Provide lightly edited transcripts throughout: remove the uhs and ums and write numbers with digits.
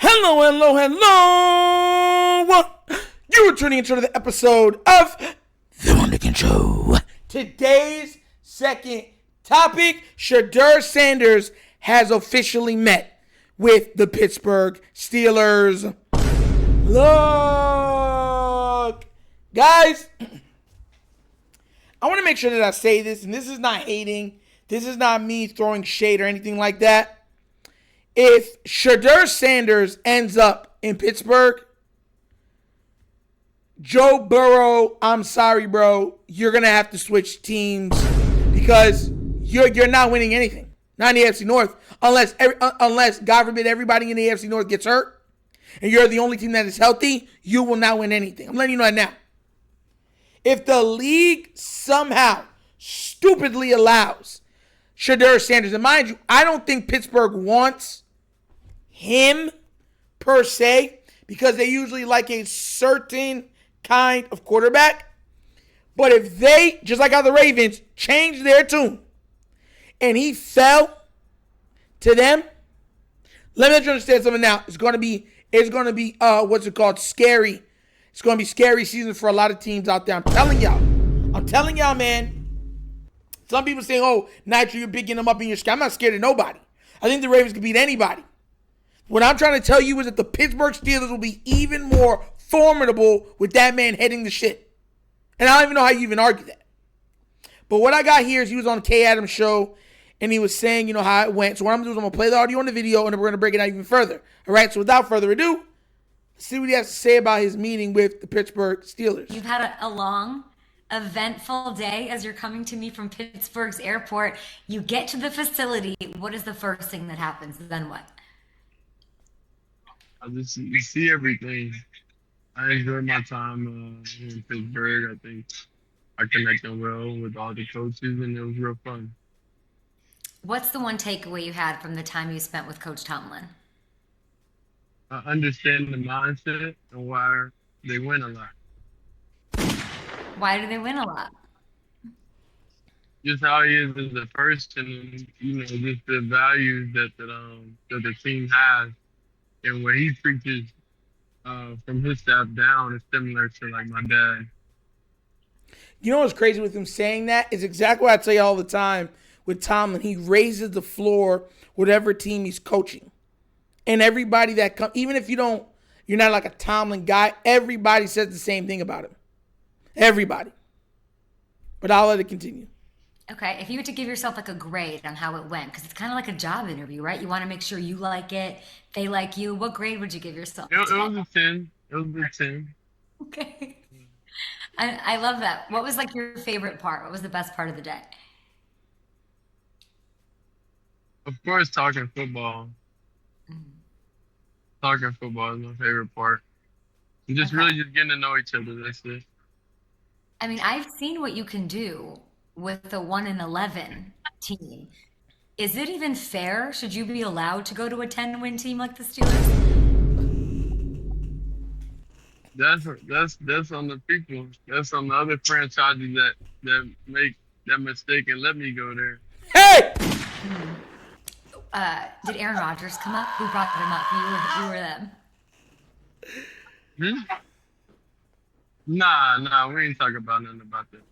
Hello, hello, hello. You are tuning into the episode of TheWunderkindShow. Today's second topic, Shedeur Sanders has officially met with the Pittsburgh Steelers. Look, guys, I want to make sure that I say this, and this is not hating. This is not me throwing shade or anything like that. If Shedeur Sanders ends up in Pittsburgh, Joe Burrow, I'm sorry, bro. You're going to have to switch teams because you're not winning anything. Not in the AFC North. Unless, God forbid, everybody in the AFC North gets hurt and you're the only team that is healthy, you will not win anything. I'm letting you know that now. If the league somehow stupidly allows Shedeur Sanders, and mind you, I don't think Pittsburgh wants him per se because they usually like a certain kind of quarterback. But if they, just like how the Ravens, changed their tune and he fell to them, let me let you understand something now. It's going to be scary. It's going to be scary season for a lot of teams out there. I'm telling y'all, man. Some people saying, oh, Nitro, you're picking them up in your sky. I'm not scared of nobody. I think the Ravens can beat anybody. What I'm trying to tell you is that the Pittsburgh Steelers will be even more formidable with that man heading the shit. And I don't even know how you even argue that. But what I got here is he was on the K. Adams show, and he was saying, how it went. So what I'm going to do is I'm going to play the audio on the video, and then we're going to break it down even further. All right, so without further ado, let's see what he has to say about his meeting with the Pittsburgh Steelers. You've had a long, eventful day as you're coming to me from Pittsburgh's airport. You get to the facility. What is the first thing that happens? Then what? You see everything. I enjoyed my time in Pittsburgh. I think I connected well with all the coaches, and it was real fun. What's the one takeaway you had from the time you spent with Coach Tomlin? I understand the mindset and why they win a lot. Why do they win a lot? Just how he is as a person, and just the values that the team has, and what he preaches from his staff down is similar to like my dad. You know what's crazy with him saying that is exactly what I tell you all the time with Tomlin. He raises the floor whatever team he's coaching, and everybody that comes, even if you're not like a Tomlin guy, everybody says the same thing about him. Everybody. But I'll let it continue. Okay, if you were to give yourself like a grade on how it went, because it's kind of like a job interview, right? You want to make sure you like it, they like you. What grade would you give yourself? It was a 10. It was a 10. Okay. I love that. What was like your favorite part? What was the best part of the day? Of course, talking football. Talking football is my favorite part. And just really just getting to know each other. That's it. I mean, I've seen what you can do with the 1-11 team. Is it even fair? Should you be allowed to go to a 10-win team like the Steelers? That's on the people. That's on the other franchises that make that mistake and let me go there. Hey! Did Aaron Rodgers come up? Who brought him up? You or them? Nah, we ain't talking about nothing about that.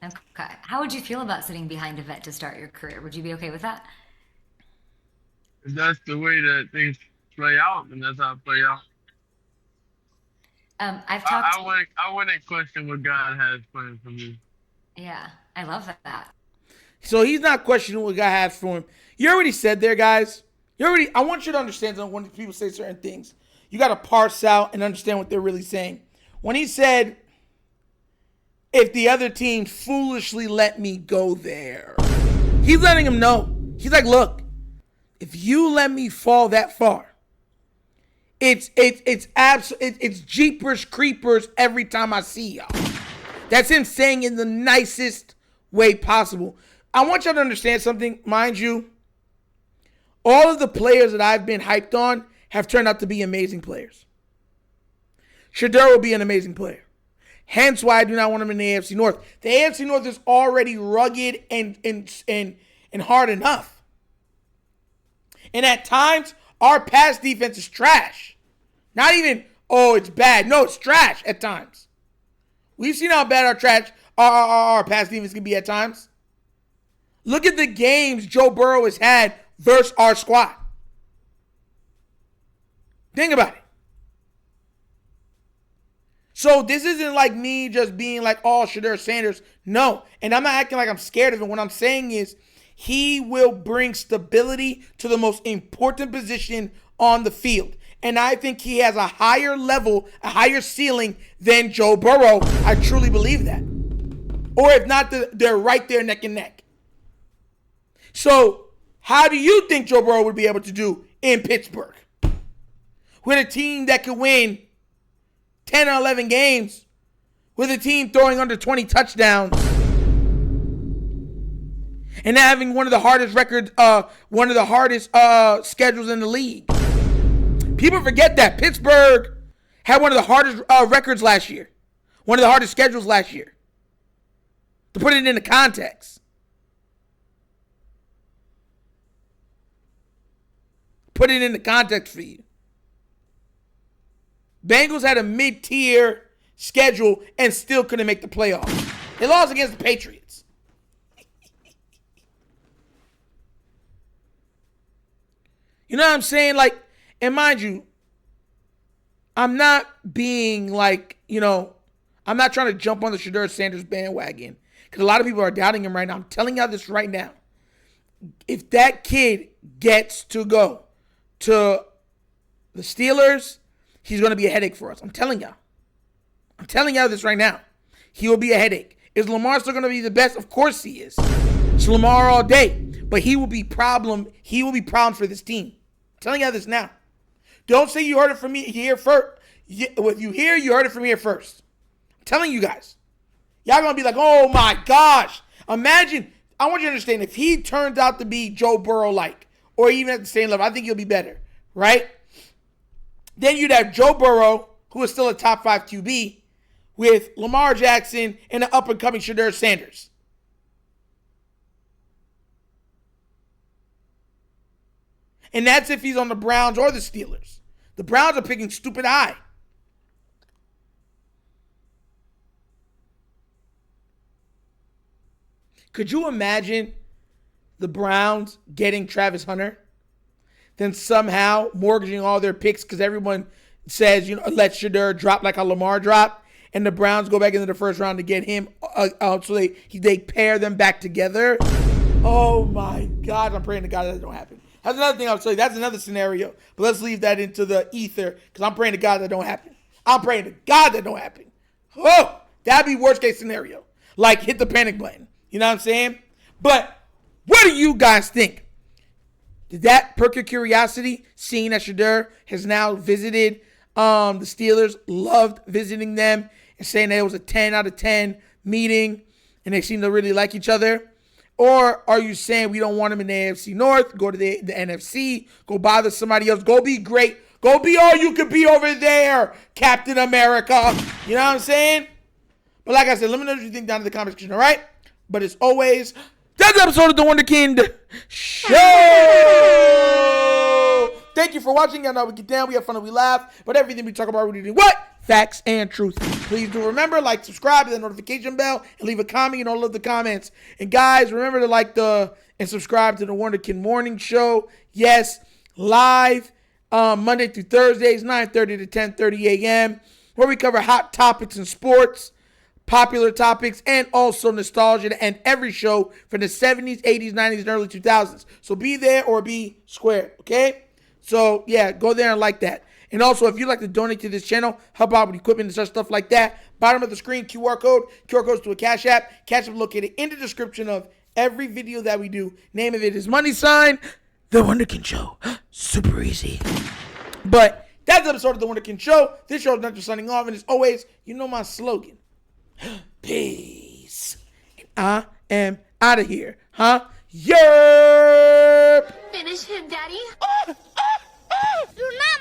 Okay. How would you feel about sitting behind a vet to start your career? Would you be okay with that? If that's the way that things play out, then that's how it play out. I wouldn't question what God has planned for me. Yeah, I love that. So he's not questioning what God has for him. You already said there, guys. I want you to understand that when people say certain things, you got to parse out and understand what they're really saying. When he said, if the other team foolishly let me go there, he's letting him know. He's like, look, if you let me fall that far, it's Jeepers Creepers every time I see y'all. That's him saying in the nicest way possible. I want y'all to understand something. Mind you, all of the players that I've been hyped on have turned out to be amazing players. Shedeur will be an amazing player. Hence why I do not want him in the AFC North. The AFC North is already rugged and hard enough. And at times, Our pass defense is trash. Not even, oh, it's bad. No, it's trash at times. We've seen how bad our pass defense can be at times. Look at the games Joe Burrow has had versus our squad. Think about it. So this isn't like me just being like, oh, Shedeur Sanders. No. And I'm not acting like I'm scared of him. What I'm saying is he will bring stability to the most important position on the field. And I think he has a higher level, a higher ceiling than Joe Burrow. I truly believe that. Or if not, they're right there neck and neck. So how do you think Joe Burrow would be able to do in Pittsburgh? With a team that could win 10 or 11 games, with a team throwing under 20 touchdowns, and having one of the hardest schedules in the league. People forget that Pittsburgh had one of the hardest records last year, one of the hardest schedules last year. To put it into context, for you. Bengals had a mid-tier schedule and still couldn't make the playoffs. They lost against the Patriots. You know what I'm saying? Like, and mind you, I'm not being like, I'm not trying to jump on the Shedeur Sanders bandwagon because a lot of people are doubting him right now. I'm telling y'all this right now. If that kid gets to go to the Steelers, he's going to be a headache for us. I'm telling y'all. I'm telling y'all this right now. He will be a headache. Is Lamar still going to be the best? Of course he is. It's Lamar all day. But he will be problem. He will be problem for this team. I'm telling y'all this now. Don't say you heard it from me here first. If you hear, you heard it from here first. I'm telling you guys. Y'all going to be like, oh my gosh. Imagine. I want you to understand, if he turns out to be Joe Burrow-like, or even at the same level, I think he'll be better. Right? Then you'd have Joe Burrow, who is still a top 5 QB, with Lamar Jackson and the up-and-coming Shedeur Sanders. And that's if he's on the Browns or the Steelers. The Browns are picking stupid high. Could you imagine the Browns getting Travis Hunter? Then somehow mortgaging all their picks because everyone says, let Shedeur drop like how Lamar dropped. And the Browns go back into the first round to get him so they pair them back together. Oh, my God. I'm praying to God that don't happen. That's another thing I'll tell you. That's another scenario. But let's leave that into the ether because I'm praying to God that don't happen. I'm praying to God that don't happen. Oh, that'd be worst case scenario. Like, hit the panic button. You know what I'm saying? But what do you guys think? Did that perk your curiosity, seeing that Shedeur has now visited the Steelers, loved visiting them, and saying that it was a 10 out of 10 meeting, and they seem to really like each other? Or are you saying we don't want him in the AFC North, go to the NFC, go bother somebody else, go be great, go be all you could be over there, Captain America? You know what I'm saying? But like I said, let me know what you think down in the comment section, all right? But as always, that's an episode of The Wunderkind Show. Thank you for watching. I know we get down, we have fun, and we laugh. But everything we talk about, we do what? Facts and truth. Please do remember, like, subscribe to the notification bell, and leave a comment in all of the comments. And guys, remember to like and subscribe to The Wunderkind Morning Show. Yes, live Monday through Thursdays, 9:30 to 10:30 a.m., where we cover hot topics in sports, popular topics, and also nostalgia, and every show from the 70s, 80s, 90s, and early 2000s. So be there or be squared, okay? So, yeah, go there and like that. And also, if you'd like to donate to this channel, help out with equipment and such stuff like that, bottom of the screen, QR code. QR code's to a Cash App. Cash App located in the description of every video that we do. Name of it is money sign, The Wunderkind Show. Super easy. But that's the episode of The Wunderkind Show. This show is not just signing off, and as always, you know my slogan. Peace. And I am out of here. Huh? Yerp! Finish him, Daddy. Do not